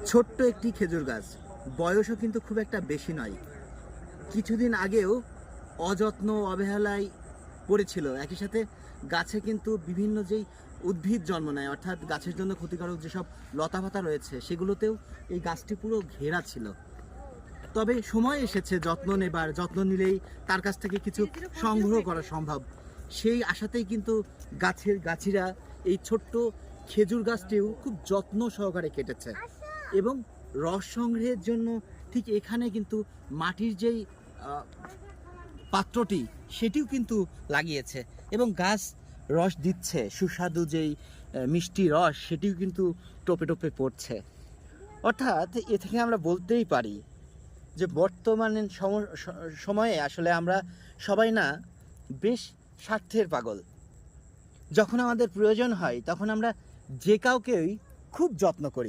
ছোট্ট একটি খেজুর গাছ, বয়সও কিন্তু খুব একটা বেশি নয়। কিছুদিন আগেও অযত্ন অবহেলায় পড়েছিল। একই সাথে গাছে কিন্তু বিভিন্ন যেই উদ্ভিদ জন্ম নেয়, অর্থাৎ গাছের জন্য ক্ষতিকারক যেসব লতাপাতা রয়েছে সেগুলোতেও এই গাছটি পুরো ঘেরা ছিল। তবে সময় এসেছে যত্ন নেবার, যত্ন নিলেই তার কাছ থেকে কিছু সংগ্রহ করা সম্ভব। সেই আশাতেই কিন্তু গাছিরা এই ছোট্ট খেজুর গাছটিও খুব যত্ন সহকারে কেটেছে এবং রস সংগ্রহের জন্য ঠিক এখানে কিন্তু মাটির যেই পাত্রটি সেটিও কিন্তু লাগিয়েছে এবং গাছ রস দিচ্ছে। সুস্বাদু যেই মিষ্টি রস সেটিও কিন্তু টোপে টোপে পড়ছে। অর্থাৎ এ থেকে আমরা বলতেই পারি যে বর্তমানে সময়ে আসলে আমরা সবাই না বেশ স্বার্থের পাগল। যখন আমাদের প্রয়োজন হয় তখন আমরা যে কাউকেই খুব যত্ন করি।